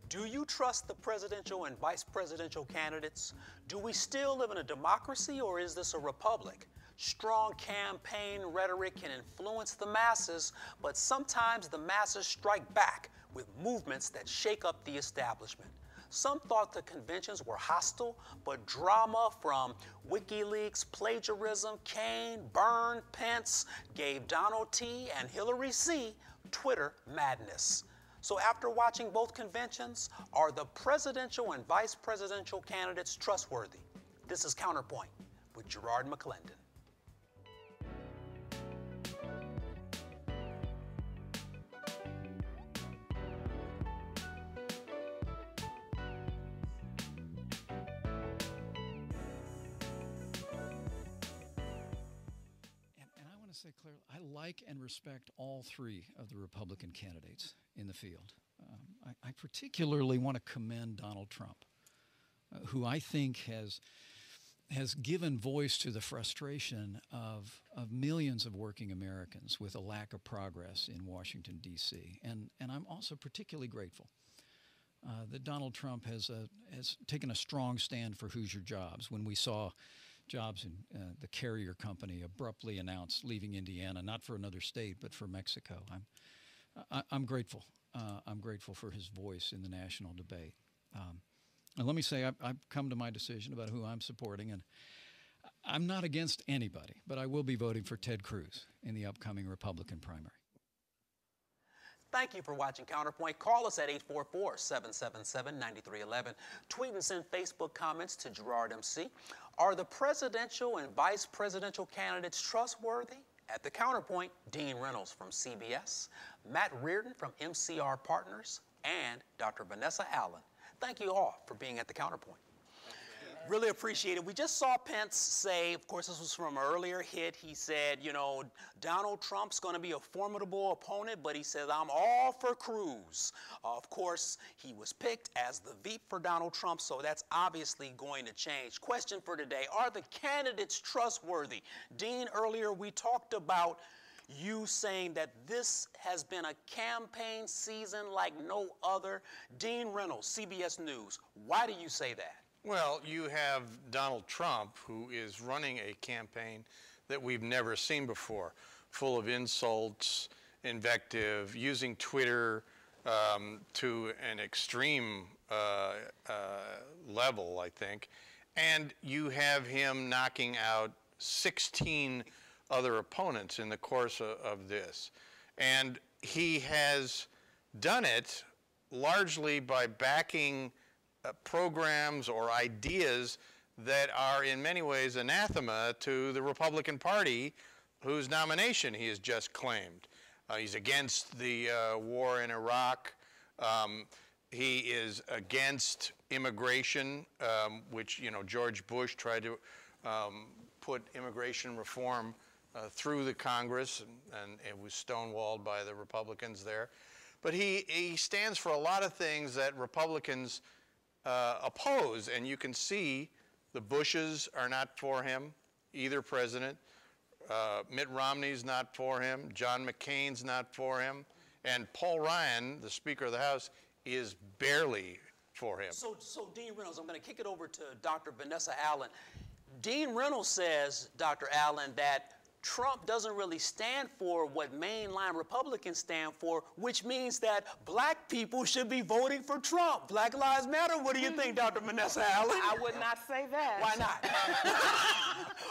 Do you trust the presidential and vice presidential candidates? Do we still live in a democracy, or is this a republic? Strong campaign rhetoric can influence the masses, but sometimes the masses strike back with movements that shake up the establishment. Some thought the conventions were hostile, but drama from WikiLeaks, plagiarism, Kane, Byrne, Pence gave Donald T. and Hillary C. Twitter madness. So after watching both conventions, are the presidential and vice presidential candidates trustworthy? This is Counterpoint with Gerard McClendon. Say clearly, I like and respect all three of the Republican candidates in the field. I particularly want to commend Donald Trump, who I think has given voice to the frustration of millions of working Americans with a lack of progress in Washington, D.C. And I'm also particularly grateful that Donald Trump has taken a strong stand for Hoosier jobs. When we saw jobs in the Carrier Company abruptly announced leaving Indiana, not for another state, but for Mexico. I'm grateful. I'm grateful for his voice in the national debate. And let me say, I've come to my decision about who I'm supporting, and I'm not against anybody, but I will be voting for Ted Cruz in the upcoming Republican primary. Thank you for watching Counterpoint. Call us at 844-777-9311. Tweet and send Facebook comments to Gerard MC. Are the presidential and vice presidential candidates trustworthy? At the Counterpoint, Dean Reynolds from CBS, Matt Reardon from MCR Partners, and Dr. Vanessa Allen. Thank you all for being at the Counterpoint. Really appreciate it. We just saw Pence say, of course this was from an earlier hit, he said, you know, Donald Trump's going to be a formidable opponent, but he says, I'm all for Cruz. Of course, he was picked as the Veep for Donald Trump, so that's obviously going to change. Question for today, are the candidates trustworthy? Dean, earlier we talked about you saying that this has been a campaign season like no other. Dean Reynolds, CBS News, why do you say that? Well, you have Donald Trump, who is running a campaign that we've never seen before, full of insults, invective, using Twitter to an extreme level, I think. And you have him knocking out 16 other opponents in the course of this. And he has done it largely by backing programs or ideas that are in many ways anathema to the Republican Party, whose nomination he has just claimed. He's against the war in Iraq. He is against immigration, which, you know, George Bush tried to put immigration reform through the Congress, and it was stonewalled by the Republicans there. But he stands for a lot of things that Republicans oppose, and you can see the Bushes are not for him, either president. Mitt Romney's not for him. John McCain's not for him. And Paul Ryan, the Speaker of the House, is barely for him. So Dean Reynolds, I'm going to kick it over to Dr. Vanessa Allen. Dean Reynolds says, Dr. Allen, that Trump doesn't really stand for what mainline Republicans stand for, which means that black people should be voting for Trump. Black Lives Matter. What do you think, Dr. Vanessa Allen? I would not say that. Why not?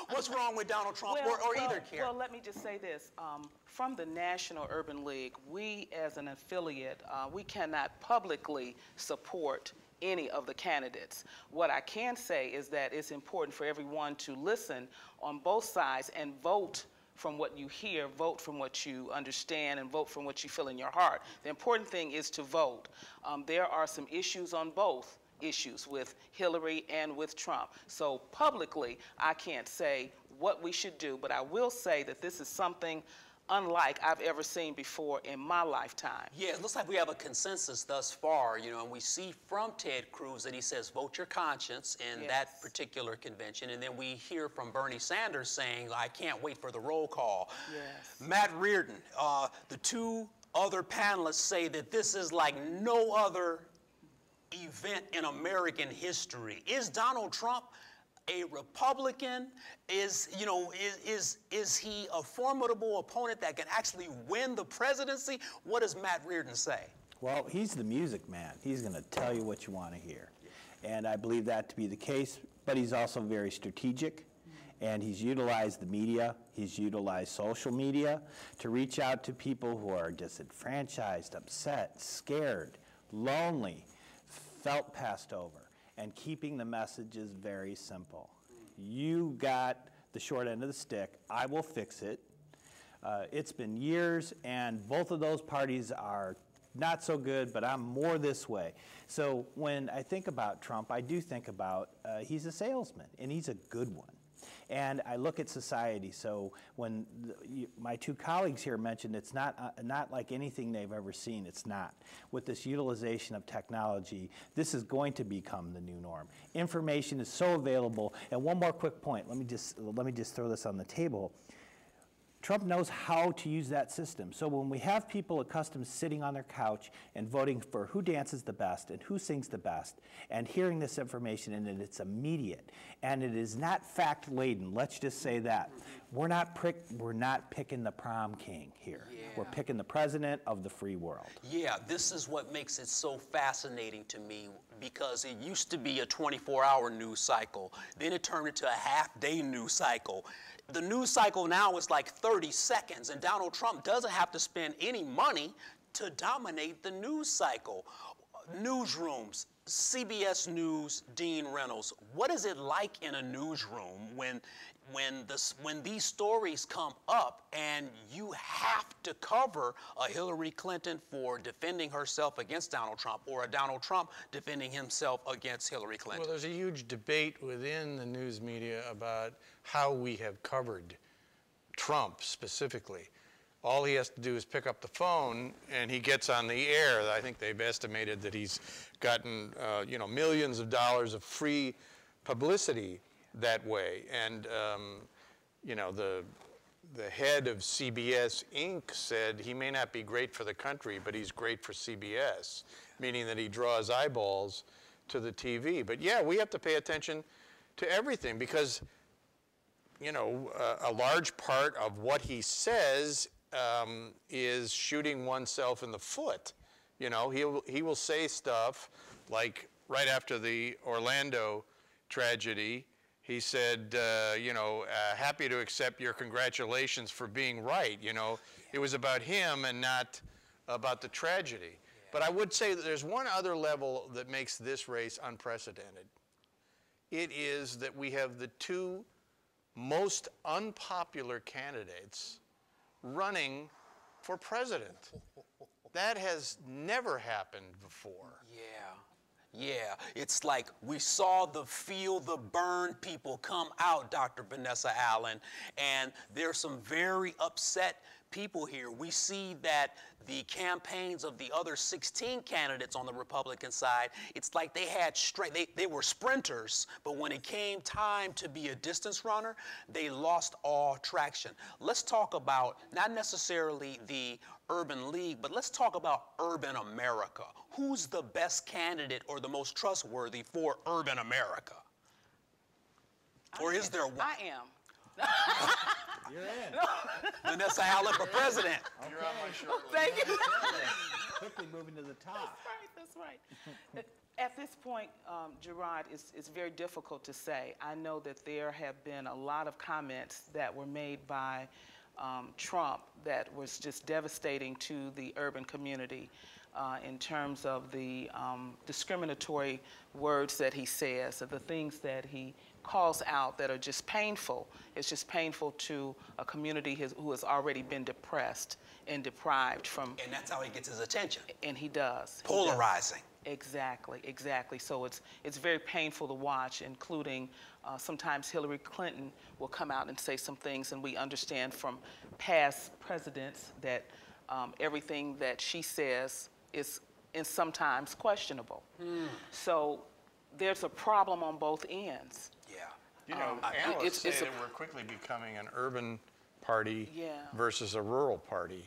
What's wrong with Donald Trump or either care? Well, let me just say this. From the National Urban League, we as an affiliate, we cannot publicly support any of the candidates. What I can say is that it's important for everyone to listen on both sides and vote from what you hear, vote from what you understand, and vote from what you feel in your heart. The important thing is to vote. There are some issues on both issues with Hillary and with Trump. So publicly, I can't say what we should do, but I will say that this is something unlike I've ever seen before in my lifetime. Yeah, it looks like we have a consensus thus far, you know, and we see from Ted Cruz that he says vote your conscience in that particular convention, and then we hear from Bernie Sanders saying, I can't wait for the roll call. Yes. Matt Reardon, the two other panelists say that this is like no other event in American history. Is Donald Trump a Republican? Is he a formidable opponent that can actually win the presidency? What does Matt Reardon say? Well, he's the music man. He's going to tell you what you want to hear. And I believe that to be the case, but he's also very strategic, and he's utilized the media, he's utilized social media to reach out to people who are disenfranchised, upset, scared, lonely, felt passed over. And keeping the messages very simple. You got the short end of the stick. I will fix it. It's been years, and both of those parties are not so good, but I'm more this way. So when I think about Trump, I do think about he's a salesman, and he's a good one. And I look at society. So when my two colleagues here mentioned it's not like anything they've ever seen, it's not. With this utilization of technology, this is going to become the new norm. Information is so available. And one more quick point. Let me just throw this on the table. Trump knows how to use that system. So when we have people accustomed to sitting on their couch and voting for who dances the best and who sings the best and hearing this information, and it's immediate and it is not fact-laden, let's just say that. We're not picking the prom king here. Yeah. We're picking the president of the free world. Yeah, this is what makes it so fascinating to me, because it used to be a 24-hour news cycle. Then it turned into a half-day news cycle. The news cycle now is like 30 seconds, and Donald Trump doesn't have to spend any money to dominate the news cycle. Newsrooms, CBS News, Dean Reynolds. What is it like in a newsroom when these stories come up and you have to cover a Hillary Clinton for defending herself against Donald Trump, or a Donald Trump defending himself against Hillary Clinton? Well, there's a huge debate within the news media about how we have covered Trump specifically. All he has to do is pick up the phone and he gets on the air. I think they've estimated that he's gotten millions of dollars of free publicity that way. And the head of CBS Inc. said he may not be great for the country, but he's great for CBS, meaning that he draws eyeballs to the TV. But yeah, we have to pay attention to everything, because a large part of what he says is shooting oneself in the foot. He will say stuff like right after the Orlando tragedy, he said, happy to accept your congratulations for being right. It was about him and not about the tragedy. Yeah. But I would say that there's one other level that makes this race unprecedented. It is that we have the two most unpopular candidates running for president. That has never happened before. Yeah, it's like we saw the feel the burn people come out, Dr. Vanessa Allen, and there's some very upset people here. We see that the campaigns of the other 16 candidates on the Republican side, it's like they had they were sprinters, but when it came time to be a distance runner, they lost all traction. Let's talk about not necessarily the Urban League, but let's talk about urban America. Who's the best candidate or the most trustworthy for urban America? Or is there one? I am. You're in. Vanessa Allen for president. Okay. You're on my short list. Thank you. Quickly moving to the top. That's right. At this point, Gerard, it's very difficult to say. I know that there have been a lot of comments that were made by Trump that was just devastating to the urban community in terms of the discriminatory words that he says, or the things that he calls out that are just painful. It's just painful to a community who has already been depressed and deprived from. And that's how he gets his attention. And he does. Polarizing. Exactly. So it's very painful to watch, including sometimes Hillary Clinton will come out and say some things, and we understand from past presidents that everything that she says is sometimes questionable. So there's a problem on both ends. Yeah. Analysts say that we're quickly becoming an urban party versus a rural party,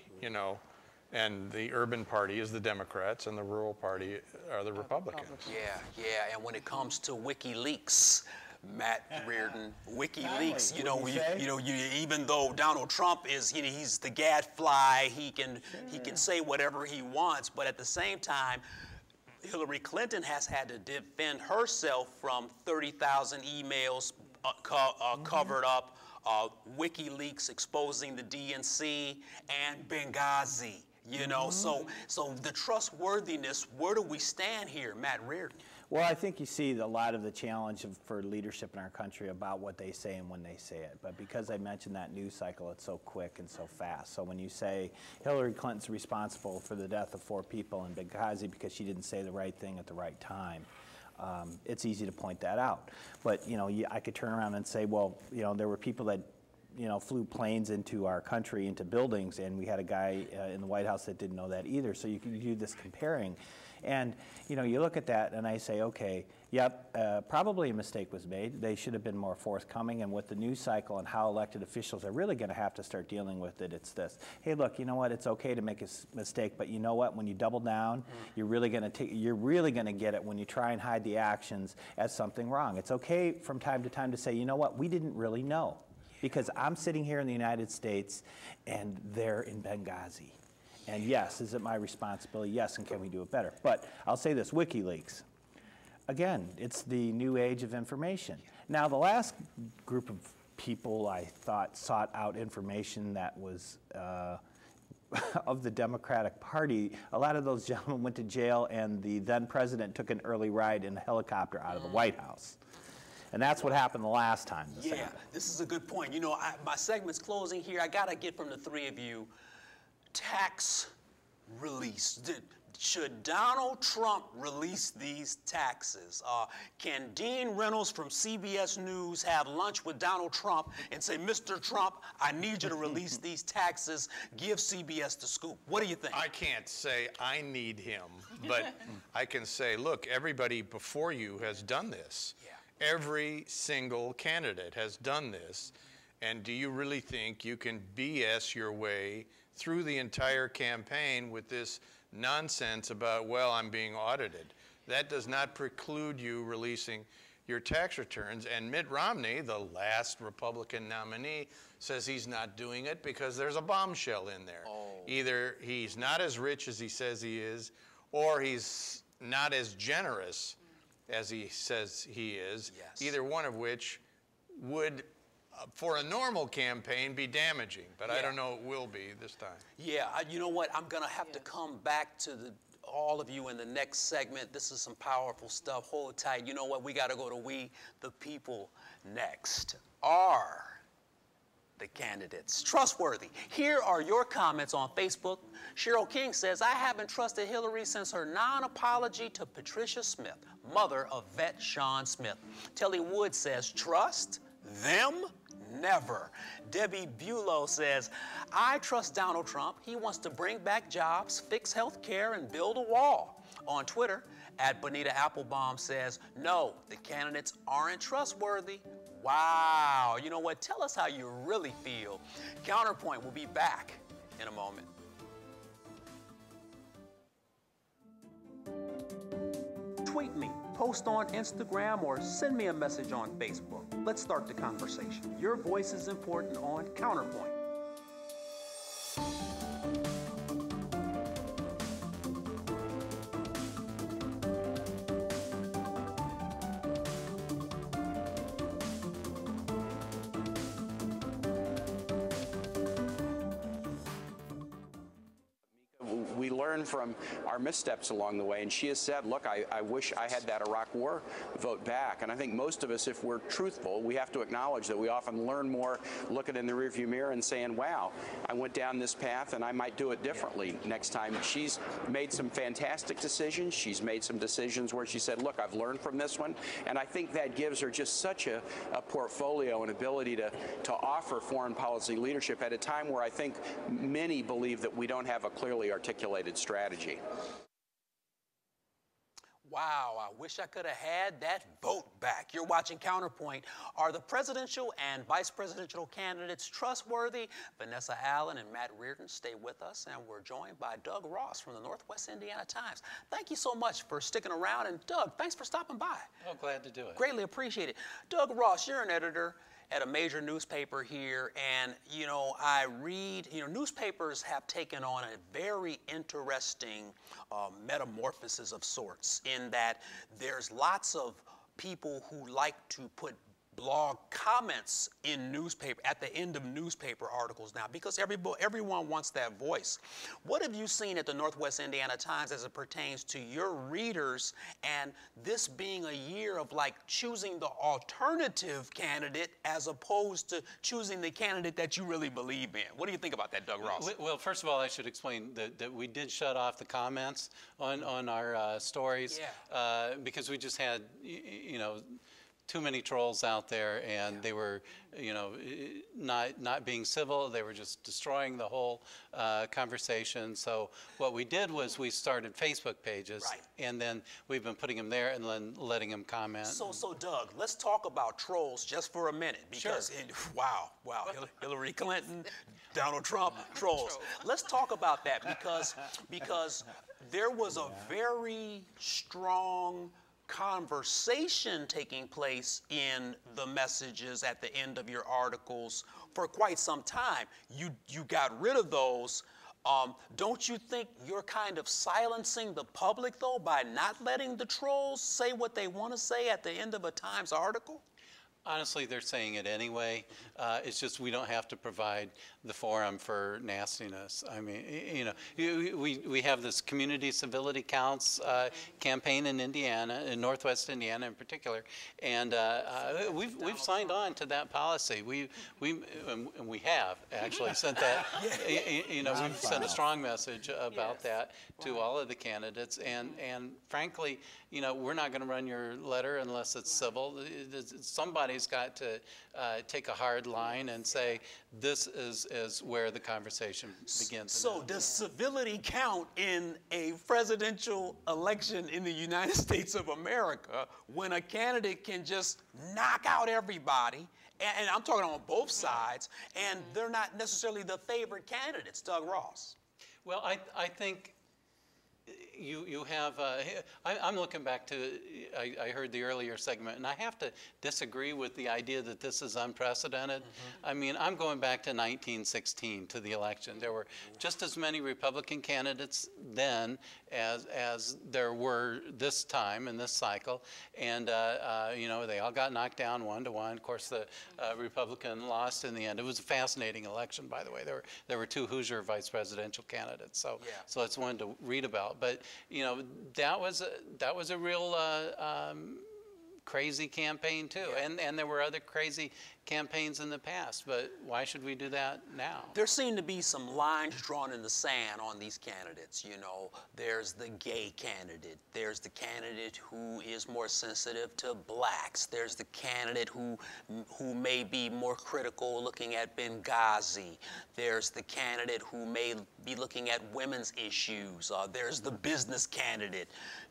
And the urban party is the Democrats, and the rural party are the Republicans. Yeah, and when it comes to WikiLeaks, Matt Reardon, WikiLeaks, even though Donald Trump is, he's the gadfly, he can say whatever he wants, but at the same time, Hillary Clinton has had to defend herself from 30,000 emails covered up, WikiLeaks exposing the DNC and Benghazi. So the trustworthiness, where do we stand here, Matt Reardon? Well, I think you see a lot of the challenge for leadership in our country about what they say and when they say it. But because I mentioned that news cycle, it's so quick and so fast. So when you say Hillary Clinton's responsible for the death of 4 people in Benghazi because she didn't say the right thing at the right time, it's easy to point that out. But, I could turn around and say, well, there were people that flew planes into our country, into buildings, and we had a guy in the White House that didn't know that either. So you can do this comparing. And, you look at that and I say, okay, yep, probably a mistake was made. They should have been more forthcoming. And with the news cycle and how elected officials are really going to have to start dealing with it, it's this. Hey, look, you know what? It's okay to make a mistake, but you know what? When you double down, you're really going to get it when you try and hide the actions as something wrong. It's okay from time to time to say, you know what? We didn't really know. Because I'm sitting here in the United States and they're in Benghazi. And yes, is it my responsibility? Yes, and can we do it better? But I'll say this, WikiLeaks. Again, it's the new age of information. Now, the last group of people I thought sought out information that was of the Democratic Party, a lot of those gentlemen went to jail and the then president took an early ride in a helicopter out of the White House. And that's what happened the last time. This is a good point. My segment's closing here. I got to get from the three of you tax release. Should Donald Trump release these taxes? Can Dean Reynolds from CBS News have lunch with Donald Trump and say, Mr. Trump, I need you to release these taxes, give CBS the scoop? What do you think? I can't say I need him, but I can say, look, everybody before you has done this. Every single candidate has done this, and do you really think you can BS your way through the entire campaign with this nonsense about, well, I'm being audited? That does not preclude you releasing your tax returns, and Mitt Romney, the last Republican nominee, says he's not doing it because there's a bombshell in there. Either he's not as rich as he says he is, or he's not as generous as he says he is, either one of which would, for a normal campaign, be damaging. But I don't know it will be this time. You know what? I'm going to have to come back to all of you in the next segment. This is some powerful stuff. Hold tight. You know what? We got to go to We the People next. Are the candidates trustworthy? Here are your comments on Facebook. Cheryl King says, I haven't trusted Hillary since her non-apology to Patricia Smith, mother of vet Sean Smith. Telly Wood says, trust them? Never. Debbie Bulow says, I trust Donald Trump. He wants to bring back jobs, fix health care, and build a wall. On Twitter, @Bonita Applebaum says, no, the candidates aren't trustworthy. Wow. You know what? Tell us how you really feel. Counterpoint will be back in a moment. Tweet me, post on Instagram, or send me a message on Facebook. Let's start the conversation. Your voice is important on Counterpoint. We learn from our missteps along the way, and she has said, look, I wish I had that Iraq War vote back. And I think most of us, if we're truthful, we have to acknowledge that we often learn more looking in the rearview mirror and saying, wow, I went down this path and I might do it differently next time. She's made some fantastic decisions. She's made some decisions where she said, look, I've learned from this one. And I think that gives her just such a portfolio and ability to offer foreign policy leadership at a time where I think many believe that we don't have a clearly articulated strategy. Wow, I wish I could have had that vote back. You're watching Counterpoint. Are the presidential and vice presidential candidates trustworthy? Vanessa Allen and Matt Reardon stay with us, and we're joined by Doug Ross from the Northwest Indiana Times. Thank you so much for sticking around, and Doug, thanks for stopping by. Oh, glad to do it. Greatly appreciate it. Doug Ross, you're an editor at a major newspaper here, and I read, newspapers have taken on a very interesting metamorphosis of sorts, in that there's lots of people who like to put blog comments in newspaper, at the end of newspaper articles now, because everyone wants that voice. What have you seen at the Northwest Indiana Times as it pertains to your readers, and this being a year of like choosing the alternative candidate as opposed to choosing the candidate that you really believe in? What do you think about that, Doug Ross? Well, first of all, I should explain that we did shut off the comments on our stories, because we just had, too many trolls out there, and they were, not being civil. They were just destroying the whole conversation. So what we did was we started Facebook pages, and then we've been putting them there and then letting them comment. So Doug, let's talk about trolls just for a minute, because wow, Hillary Clinton, Donald Trump, trolls. Let's talk about that, because there was a very strong conversation taking place in the messages at the end of your articles for quite some time. You got rid of those. Don't you think you're kind of silencing the public, though, by not letting the trolls say what they want to say at the end of a Times article? Honestly, they're saying it anyway. It's just we don't have to provide the forum for nastiness. I mean, we have this community civility counts campaign in Indiana, in Northwest Indiana in particular, and we've signed on to that policy. We have actually sent that. We've sent a strong message about that to all of the candidates, and frankly, we're not going to run your letter unless it's civil. Somebody's got to take a hard line and say, this is where the conversation begins. So does civility count in a presidential election in the United States of America when a candidate can just knock out everybody, and I'm talking on both sides, and they're not necessarily the favorite candidates, Doug Ross? Well, I think you have, I'm looking back to, I heard the earlier segment, and I have to disagree with the idea that this is unprecedented. I mean, I'm going back to 1916, to the election. There were just as many Republican candidates then as there were this time in this cycle, and they all got knocked down 1-to-1. Of course, the Republican lost in the end. It was a fascinating election, by the way. There were two Hoosier vice presidential candidates, so it's one to read about. But that was a real crazy campaign too, and there were other crazy campaigns in the past, but why should we do that now? There seem to be some lines drawn in the sand on these candidates. There's the gay candidate, there's the candidate who is more sensitive to blacks, there's the candidate who may be more critical looking at Benghazi, there's the candidate who may be looking at women's issues, there's the business candidate.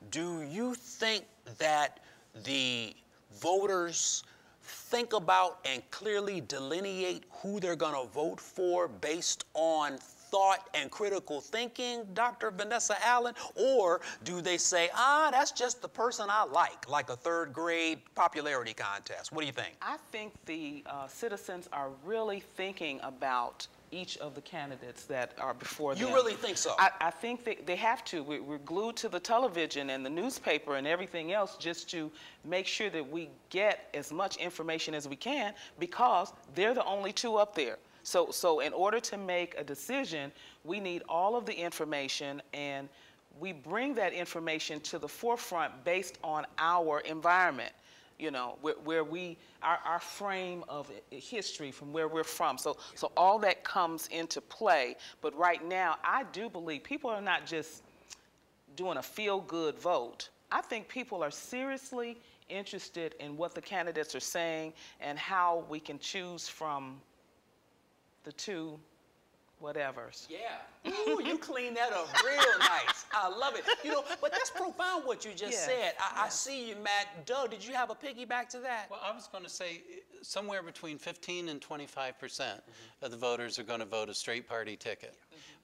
Do you think that the voters think about and clearly delineate who they're going to vote for based on thought and critical thinking, Dr. Vanessa Allen? Or do they say, that's just the person I like a third grade popularity contest? What do you think? I think the citizens are really thinking about each of the candidates that are before them. You really think so? I think they have to. We're glued to the television and the newspaper and everything else just to make sure that we get as much information as we can, because they're the only two up there. So in order to make a decision, we need all of the information, and we bring that information to the forefront based on our environment. Where our frame of history, from where we're from. So all that comes into play. But right now, I do believe people are not just doing a feel-good vote. I think people are seriously interested in what the candidates are saying and how we can choose from the two whatevers. Yeah. Ooh, you clean that up real nice. I love it. You know, but that's profound what you just said. I see you, Matt. Doug, did you have a piggyback to that? Well, I was going to say somewhere between 15 and 25% of the voters are going to vote a straight party ticket,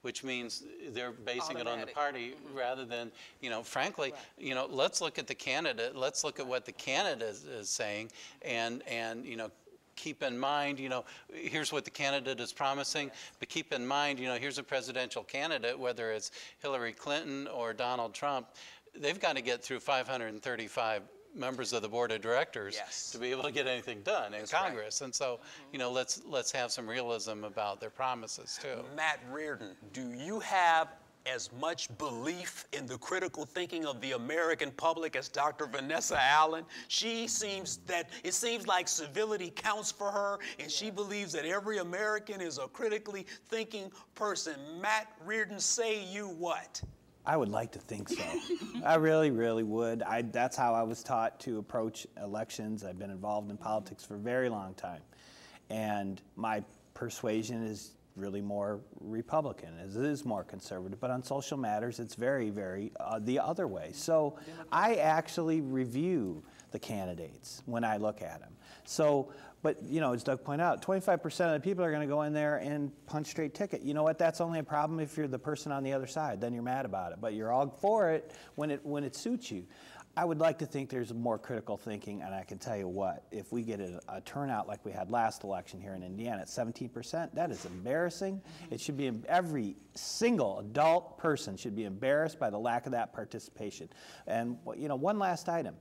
which means they're basing it on the party rather than, you know, frankly, you know, let's look at the candidate. Let's look at what the candidate is saying and you know, keep in mind, you know, here's what the candidate is promising, but keep in mind, you know, here's a presidential candidate, whether it's Hillary Clinton or Donald Trump, they've got to get through 535 members of the board of directors to be able to get anything done in Congress. And so, you know, let's have some realism about their promises too. Matt Reardon, do you have as much belief in the critical thinking of the American public as Dr. Vanessa Allen? It seems like civility counts for her, and she believes that every American is a critically thinking person. Matt Reardon, say you what? I would like to think so. I really, really would. That's how I was taught to approach elections. I've been involved in politics for a very long time. And my persuasion is really more Republican, as it is more conservative. But on social matters, it's very, very the other way. So I actually review the candidates when I look at them. So, but you know, as Doug pointed out, 25% of the people are going to go in there and punch straight ticket. You know what? That's only a problem if you're the person on the other side. Then you're mad about it. But you're all for it when it suits you. I would like to think there's more critical thinking, and I can tell you what, if we get a turnout like we had last election here in Indiana at 17%, that is embarrassing. It should be, every single adult person should be embarrassed by the lack of that participation. And you know, one last item.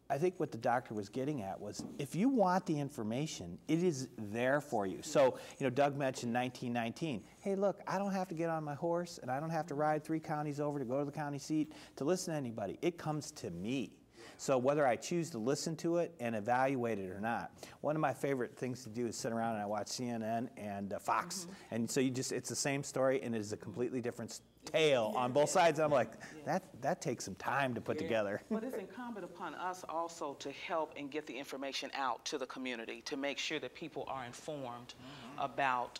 I think what the doctor was getting at was, if you want the information, it is there for you. So, you know, Doug mentioned 1919. Hey, look, I don't have to get on my horse, and I don't have to ride 3 counties over to go to the county seat to listen to anybody. It comes to me. So whether I choose to listen to it and evaluate it or not, one of my favorite things to do is sit around and I watch CNN and Fox. And so it's the same story, and it is a completely different tale on both sides. And I'm like, that takes some time to put together. But it's incumbent upon us also to help and get the information out to the community to make sure that people are informed about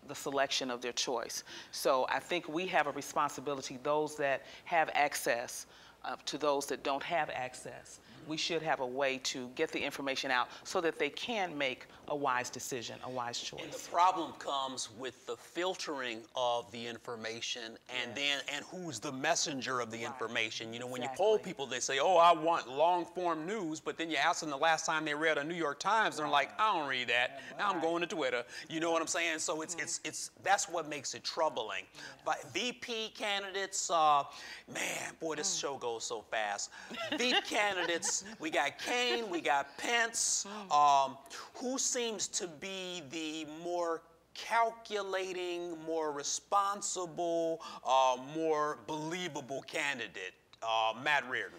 the selection of their choice. So I think we have a responsibility, those that have access to those that don't have access. We should have a way to get the information out so that they can make a wise decision, a wise choice. And the problem comes with the filtering of the information and who's the messenger of the information. You know, when you poll people, they say, oh, I want long-form news, but then you ask them the last time they read a New York Times, and they're like, I don't read that. Now I'm going to Twitter. You know what I'm saying? So it's that's what makes it troubling. But VP candidates, man, boy, this show goes so fast. VP candidates, we got Kane, we got Pence. Who seems to be the more calculating, more responsible, more believable candidate? Matt Reardon.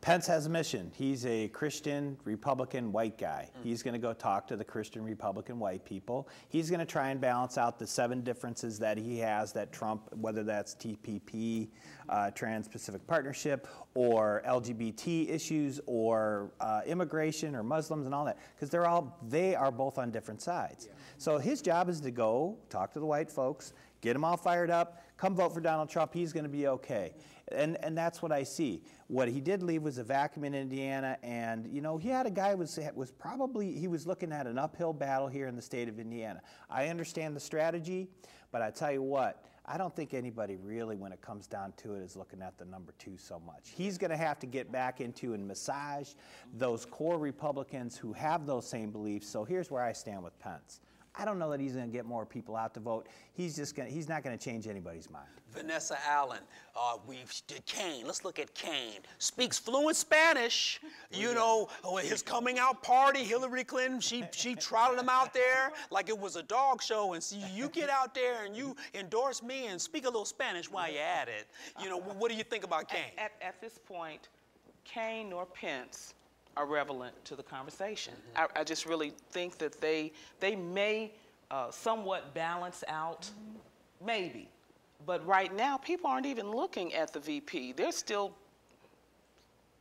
Pence has a mission. He's a Christian Republican white guy. He's going to go talk to the Christian Republican white people. He's going to try and balance out the 7 differences that he has that Trump, whether that's TPP, Trans-Pacific Partnership, or LGBT issues, or immigration, or Muslims, and all that, because they are both on different sides. So his job is to go talk to the white folks, get them all fired up, come vote for Donald Trump. He's going to be okay. And that's what I see. What he did leave was a vacuum in Indiana, and you know, he had a guy he was looking at an uphill battle here in the state of Indiana. I understand the strategy, but I tell you what, I don't think anybody really, when it comes down to it, is looking at the number 2 so much. He's going to have to get back into and massage those core Republicans who have those same beliefs. So here's where I stand with Pence. I don't know that he's going to get more people out to vote. He's not going to change anybody's mind. Vanessa Allen, Kane, let's look at Kane. Speaks fluent Spanish. You know, his coming out party, Hillary Clinton, she trotted him out there like it was a dog show, and so you get out there and you endorse me and speak a little Spanish while you're at it. You know, what do you think about Kane? At this point, Kane nor Pence are relevant to the conversation. I just really think that they may somewhat balance out, maybe. But right now, people aren't even looking at the VP. They're still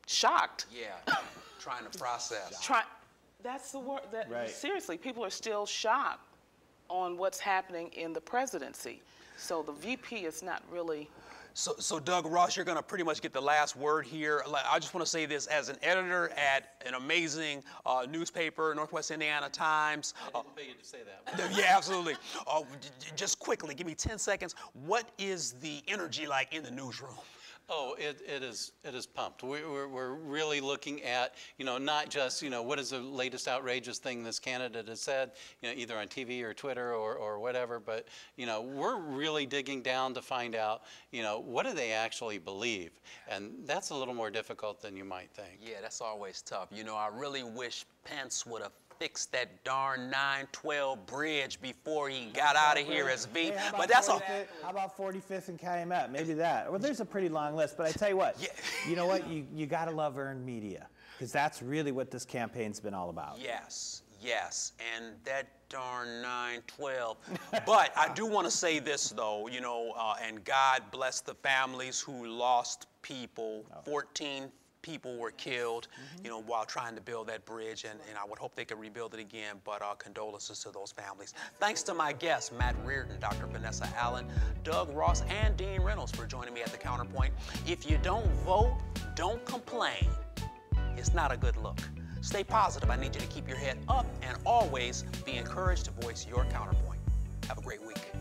shocked. Yeah, trying to process. That's the word. Right. Seriously, people are still shocked on what's happening in the presidency. So the VP is not really. So Doug Ross, you're going to pretty much get the last word here. I just want to say this as an editor at an amazing newspaper, Northwest Indiana Times. I didn't pay you to say that. Yeah, absolutely. Just quickly, give me 10 seconds. What is the energy like in the newsroom? Oh, it is pumped. We're really looking at, not just, what is the latest outrageous thing this candidate has said, either on TV or Twitter or whatever, but, we're really digging down to find out, what do they actually believe? And that's a little more difficult than you might think. Yeah, that's always tough. I really wish Pence would have fixed that darn 912 bridge before he got out of here as VP. Hey, but that's all. How about 45th and Calumet? Maybe that. Well, there's a pretty long list, but I tell you what, you know what? You got to love earned media, because that's really what this campaign's been all about. Yes, and that darn 912. But I do want to say this, though, and God bless the families who lost people. 14 people were killed, while trying to build that bridge, and I would hope they could rebuild it again, but condolences to those families. Thanks to my guests, Matt Reardon, Dr. Vanessa Allen, Doug Ross, and Dean Reynolds for joining me at the Counterpoint. If you don't vote, don't complain. It's not a good look. Stay positive. I need you to keep your head up and always be encouraged to voice your counterpoint. Have a great week.